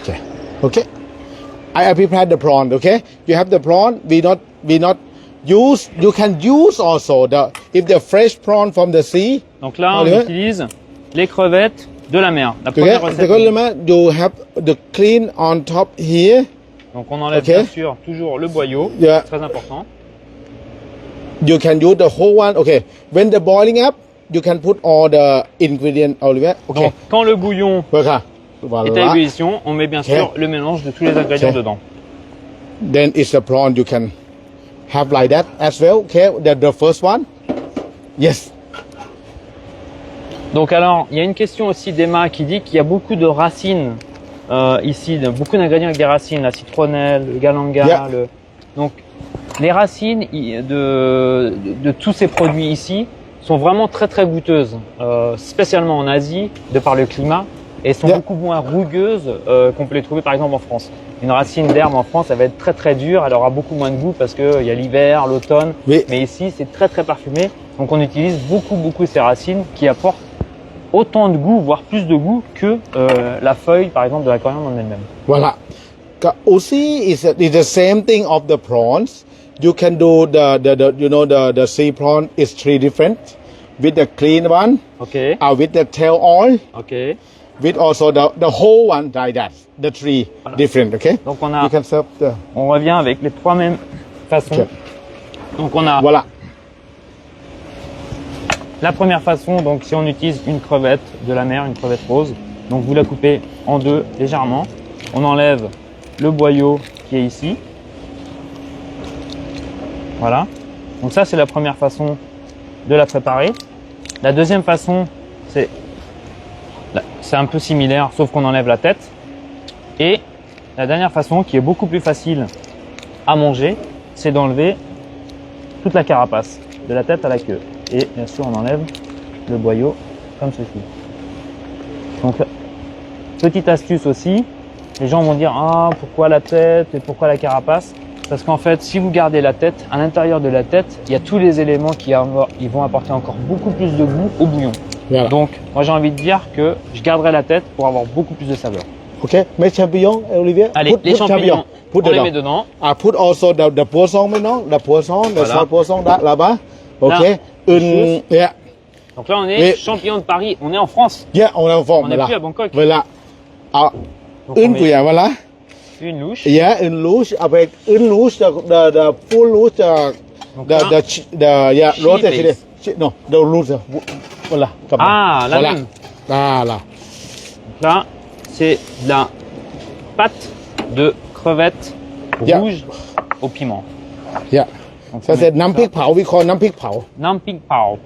Okay. Okay. I prepare the prawn. Okay. You have the prawn. We not use. You can use also if the fresh prawn from the sea. Donc là, on Allez. utilise les crevettes de la mer. La Okay. première recette. You have the clean on top here. Donc on enlève Ok. bien sûr toujours le boyau, Yeah. très important. You can use the whole one. Okay. When the boiling up, you can put all the ingredients. Olivier. Okay. Donc quand le bouillon Okay. est à Voilà. ébullition, on met bien sûr le mélange de tous les ingrédients Ok. dedans. Then it's the prawn. You can have like that as well. Okay. The first one. Yes. Donc alors, il y a une question aussi d'Emma qui dit qu'il y a beaucoup de racines ici, beaucoup d'ingrédients avec des racines, la citronnelle, le galanga. Yeah. Donc les racines de tous ces produits ici sont vraiment très goûteuses, spécialement en Asie, de par le climat, et sont Yeah. beaucoup moins rugueuses qu'on peut les trouver par exemple en France. Une racine d'herbe en France, elle va être très dure, elle aura beaucoup moins de goût parce qu'il y a l'hiver, l'automne, Oui. mais ici c'est très parfumé. Donc on utilise beaucoup ces racines qui apportent autant de goût, voire plus de goût que la feuille, par exemple, de la coriandre en elle-même. Voilà. Aussi is the same thing of the prawns. You can do the sea prawn is three different with the clean one, Ok, with the tail oil, ok. with also the whole one like that. The three Voilà. different. Okay. Donc on You can serve the. on revient avec les trois mêmes façons. Ok. Donc on a Voilà. la première façon, donc si on utilise une crevette de la mer, une crevette rose, donc vous la coupez en deux légèrement. On enlève le boyau qui est ici. Voilà. Donc ça c'est la première façon de la préparer. La deuxième façon, c'est un peu similaire, sauf qu'on enlève la tête. Et la dernière façon, qui est beaucoup plus facile à manger, c'est d'enlever toute la carapace, de la tête à la queue. Et bien sûr, on enlève le boyau comme ceci. Donc petite astuce aussi, les gens vont dire ah pourquoi la tête et pourquoi la carapace? Parce qu'en fait, si vous gardez la tête, à l'intérieur de la tête, il y a tous les éléments ils vont apporter encore beaucoup plus de goût au bouillon. Voilà. Donc, moi j'ai envie de dire que je garderai la tête pour avoir beaucoup plus de saveur. Ok, mes champignons, Olivier. Allez, les champignons, Put on les met dedans. Put also the poisson maintenant, the poisson, the Voilà. salt poisson là-bas. Ok. Là, Yeah. Donc là, on est Mais- champignons de Paris, on est en France. Yeah, on est en forme. On n'est Voilà. plus à Bangkok. Voilà. Ah, Donc, on une met cuillère, voilà. une louche. Yeah, une louche avec une louche, the full louche, Donc là, yeah, chili roasted paste. chili. No, the louche. Voilà. comme ça. Ah, la voilà. même. Voilà. Donc là, c'est de la pâte de crevettes Yeah. rouges au piment. Yeah. Donc, Ça on c'est met nam pik pao, we call nam pik pao. Nam Ping Pao.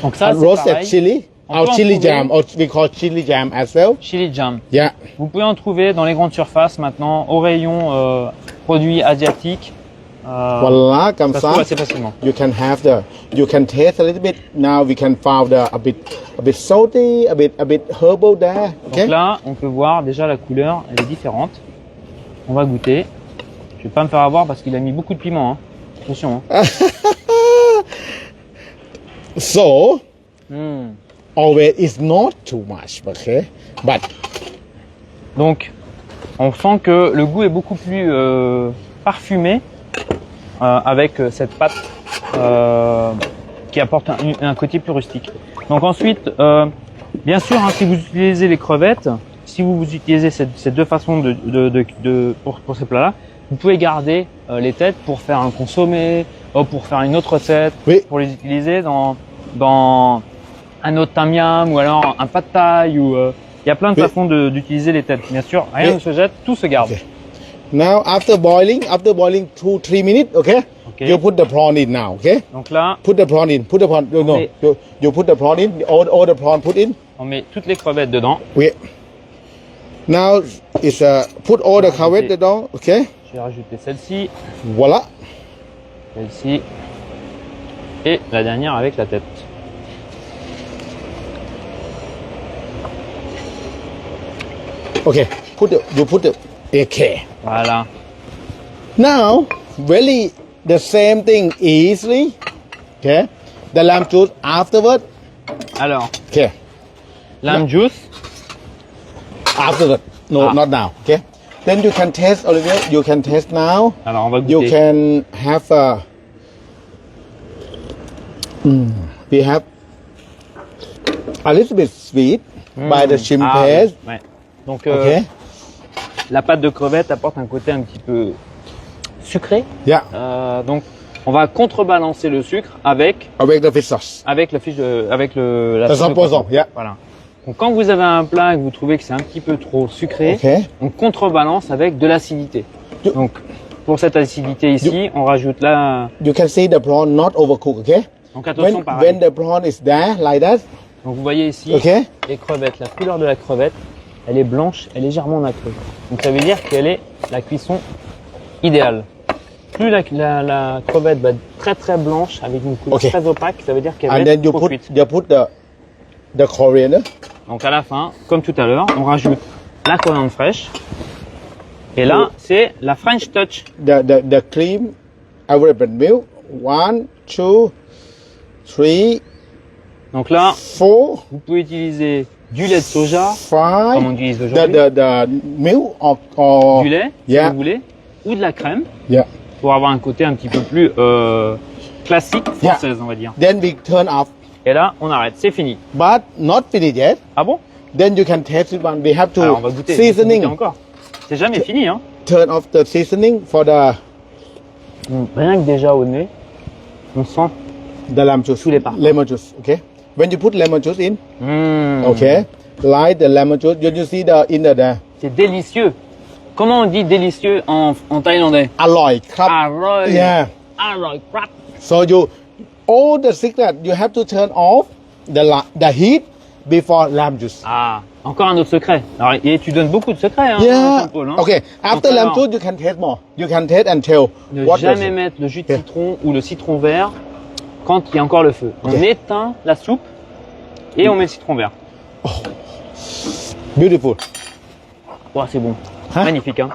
Donc ça, c'est Roasted pareil. chili, On or peut en chili trouver. jam, or we call chili jam as well. Chili jam. Yeah. Vous pouvez en trouver dans les grandes surfaces maintenant, au rayon produits asiatiques. Voilà, comme Ça se ça. trouve assez facilement. You can taste a little bit. Now we can find a bit salty, a bit herbal there. Okay. Donc là, on peut voir déjà la couleur, elle est différente. On va goûter. Je vais pas me faire avoir parce qu'il a mis beaucoup de piment. Hein. Attention. Hein. So, Hmm. always it's not too much, okay? But Donc, on sent que le goût est beaucoup plus parfumé avec cette pâte qui apporte un côté plus rustique. Donc ensuite, bien sûr, hein, si vous utilisez les crevettes, si vous utilisez ces deux façons pour ces plats-là, vous pouvez garder les têtes pour faire un consommé, pour faire une autre recette, Oui. pour les utiliser dans un autre tam yam ou alors un pad thai ou il y a plein de Oui. façons d'utiliser les têtes. Bien sûr, rien Oui. ne se jette, tout se garde. Okay. Now after boiling 2-3 minutes, okay? Okay. You put the prawn in now, okay? Donc là, Put the prawn in. Put the prawn. No, Okay. you put the prawn in. All the prawn put in. on met toutes les crevettes dedans. Wait. Now it's put all the crevettes dedans, okay? Je vais rajouter celle-ci, Voilà. celle-ci et la dernière avec la tête. Okay. You put the okay. Voilà. Now, really the same thing easily. Okay. The lamb juice afterward. Alors, Okay. lime juice. Afterward. No, Ah. not now. Okay. Then you can taste, Olivia. You can taste now. Alors, on va You goûter. can have we have a little bit sweet by the shrimp Ah, paste. ouais. Donc, Okay. la pâte de crevette apporte un côté un petit peu sucré. Yeah. Donc, on va contrebalancer le sucre avec Avec the fish sauce. la The sauce sauce de poisson. coco. Yeah. Voilà. Donc, quand vous avez un plat et que vous trouvez que c'est un petit peu trop sucré, Okay. on contrebalance avec de l'acidité. You- Donc, pour cette acidité ici, on rajoute là. You can see the prawn not overcooked. Okay. Donc, attention, When pareil. the prawn is there like that. Donc, vous voyez ici Okay. les crevettes. La couleur de la crevette, elle est blanche, elle est légèrement nacrée. Donc, ça veut dire qu'elle est la cuisson idéale. Plus la crevette va être très très blanche avec une couleur Okay. très opaque, ça veut dire qu'elle va And être then you trop put cuite. the coriander. Donc à la fin, comme tout à l'heure, on rajoute la coriandre fraîche. Et là, c'est la French touch. The cream, available milk. 1, 2, 3, Donc là, 4, vous pouvez utiliser du lait de soja, comme on 5. utilise aujourd'hui, The milk or du lait, si Yeah. vous voulez, ou de la crème, Yeah. pour avoir un côté un petit peu plus classique, Yeah. française, on va dire. Then we turn off. Et là, on arrête, c'est fini. But not finished yet. Ah bon? Then you can taste it one. We have to Alors on va goûter. seasoning. Goûter encore. C'est jamais fini, hein. Turn off the seasoning for Rien que déjà au nez, on sent. the lemon juice. Tous les parfums. Lemon juice. Okay. When you put lemon juice in, Mmh. okay, like the lemon juice, you see the C'est délicieux. Comment on dit délicieux en thaïlandais? อร่อยครับ Aroy. Yeah. Aroy crap. So all the secret, you have to turn off the heat before lamb juice. Ah, encore un autre secret. Alors, et tu donnes beaucoup de secrets, hein, Yeah. Jean-Paul, hein. Okay. After Donc, lamb alors, juice, you can taste more. You can taste and tell Ne what jamais is it. mettre le jus de Yeah. citron ou le citron vert quand il y a encore le feu. On Ok. éteint la soupe et on met le citron vert. Beautiful. Oh, c'est bon. Hein? Magnifique, hein.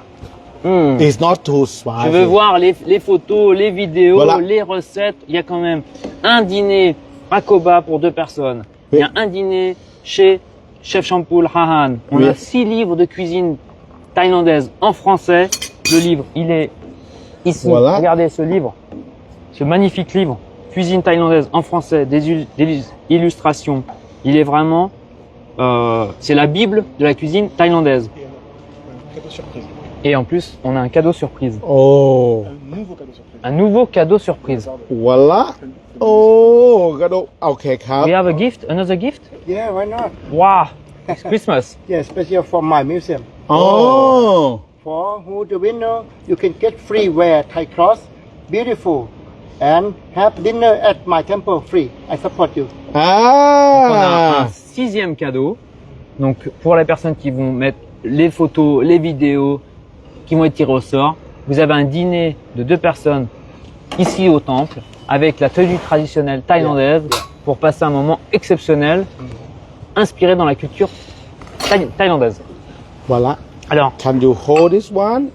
It's not too Je spicy. veux voir les photos, les vidéos, Voilà. les recettes. Il y a quand même un dîner à Koba pour 2 personnes. Il y a un dîner chez Chef Champoul Hahan. On Oui. a 6 livres de cuisine thaïlandaise en français. Le livre, il est ici. Voilà. Regardez ce livre, ce magnifique livre, cuisine thaïlandaise en français, des illustrations. Il est vraiment, c'est la Bible de la cuisine thaïlandaise. Et en plus, on a un cadeau surprise. Oh. Un nouveau cadeau surprise. Voilà. Oh, cadeau. Okay,ครับ We have a gift, another gift. Yeah, why not? Wow, it's Christmas. Yeah, special for my museum. Oh. For who the winner, you can get free wear Thai cloth, beautiful, and have dinner at my temple free. I support you. On a un Ah. 6e cadeau. Donc pour les personnes qui vont mettre les photos, les vidéos, qui vont être tirées au sort, vous avez un dîner de 2 personnes ici au temple avec la tenue traditionnelle thaïlandaise pour passer un moment exceptionnel, inspiré dans la culture thaïlandaise. Voilà. Alors, Can you hold this one?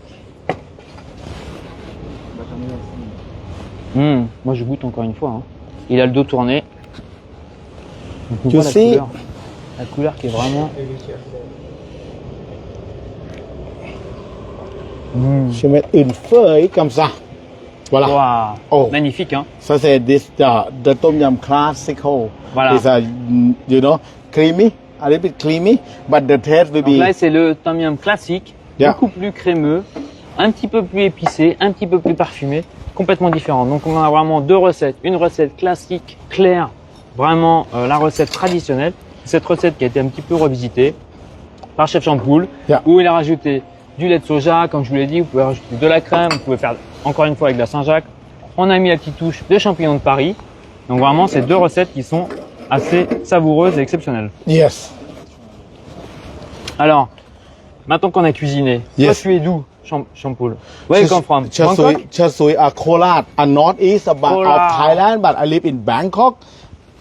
moi je goûte encore une fois. Hein. Il a le dos tourné. Donc, on You voit see? la couleur qui est vraiment. Je vais mettre une feuille comme ça. Voilà. Waouh, Oh. magnifique, hein. Ça c'est this the tom yum classical. Voilà. It's a you know creamy, a little bit creamy, but the taste will Donc be là, c'est le tom yum classique, Yeah. beaucoup plus crémeux, un petit peu plus épicé, un petit peu plus parfumé, complètement différent. Donc on a vraiment 2 recettes. Une recette classique, claire, vraiment la recette traditionnelle. Cette recette qui a été un petit peu revisitée par Chef Champoul, Yeah. où il a rajouté du lait de soja, comme je vous l'ai dit, vous pouvez rajouter de la crème, vous pouvez faire encore une fois avec de la Saint-Jacques. On a mis la petite touche de champignons de Paris. Donc vraiment, c'est 2 recettes qui sont assez savoureuses et exceptionnelles. yes. Alors, maintenant qu'on a cuisiné, Yes. toi tu es d'où, Champoul? Where you come from? Bangkok? Chasui, Kolat, northeast of Kolat. Thailand, but I live in Bangkok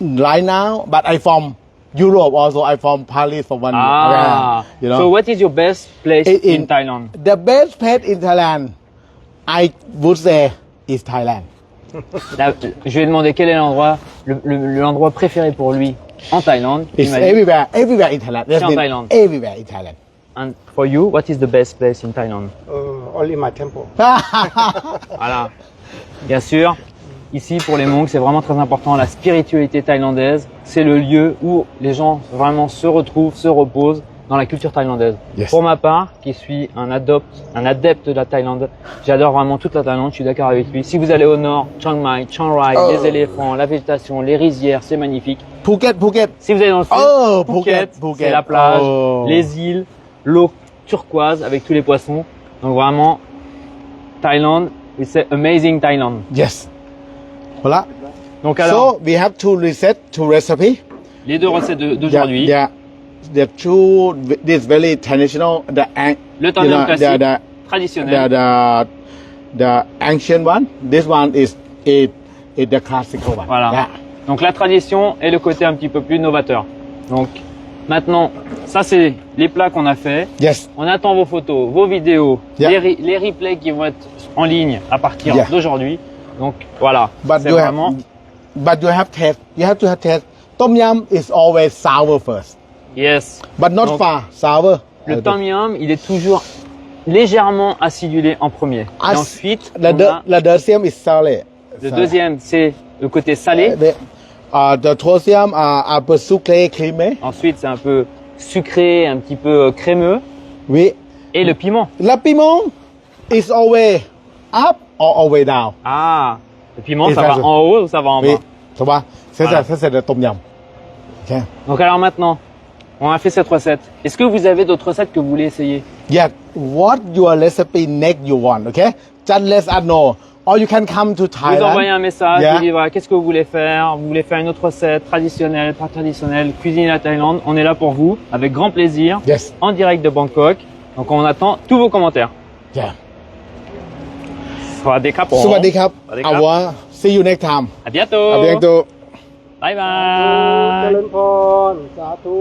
right now. But I from Europe also. I from Paris for 1 Ah, year. You know. so what is your best place in In- Thailand? The best pet in Thailand, I would say, is Thailand. Là, je lui ai demandé quel est l'endroit préféré pour lui en Thaïlande. Il It's m'a dit, everywhere in Thailand. That's en been Thaïlande. Everywhere in Thailand. and for you, what is the best place in Thailand? Only my temple. Voilà. Bien sûr, ici pour les monks, c'est vraiment très important. La spiritualité thaïlandaise, c'est le lieu où les gens vraiment se retrouvent, se reposent dans la culture thaïlandaise. Yes. Pour ma part, qui suis un adepte de la Thaïlande, j'adore vraiment toute la Thaïlande, je suis d'accord avec lui. Si vous allez au nord, Chiang Mai, Chiang Rai, les éléphants, la végétation, les rizières, c'est magnifique. Phuket. Si vous allez dans le sud, Oh, Phuket, Phuket. c'est la plage, Oh. les îles, l'eau turquoise avec tous les poissons. Donc vraiment, Thaïlande, c'est amazing Thailand. Yes. Voilà. Donc alors, So we have to reset two recipe. les 2 recettes d'aujourd'hui. The two this very traditional Le tom yum classique, the traditionnel. the ancient one. This one is the classical one. Voilà. Yeah. Donc la tradition et le côté un petit peu plus novateur. Donc maintenant, ça c'est les plats qu'on a fait. Yes. On attend vos photos, vos vidéos, Yeah. les replays qui vont être en ligne à partir Yeah. d'aujourd'hui. Donc voilà, But c'est you vraiment. you have taste. You have to have taste. Tom yum is always sour first, Yes. but not Donc, far sour. Le tom yum, il est toujours légèrement acidulé en premier. Et ensuite, on a the deuxième is salé. le deuxième, c'est le côté salé. The troisième un peu sucré, crémé. Ensuite, c'est un peu sucré, un petit peu crémeux. Oui. Et le piment. Le piment is always up or always down. Ah, le piment, Et ça ça, va je- en haut ou ça va en Oui. bas? Ça va. Voilà. Ça c'est le tom yum. Ok. Donc alors maintenant, on a fait cette recette. Est-ce que vous avez d'autres recettes que vous voulez essayer? Yeah. What your recipe next you want? Okay. Just let us know. Or you can come to Vous Thailand. envoyez un message, Yeah. vous dites voilà, qu'est-ce que vous voulez faire? Vous voulez faire une autre recette traditionnelle, pas traditionnelle, cuisiner la Thaïlande? On est là pour vous, avec grand plaisir, Yes. en direct de Bangkok. Donc on attend tous vos commentaires. Yeah. สวัสดีครับผม สวัสดีครับ สวัสดีครับ Our see you next time. À bientôt. À bientôt. Bye เจ bye. ริญพร สาธุ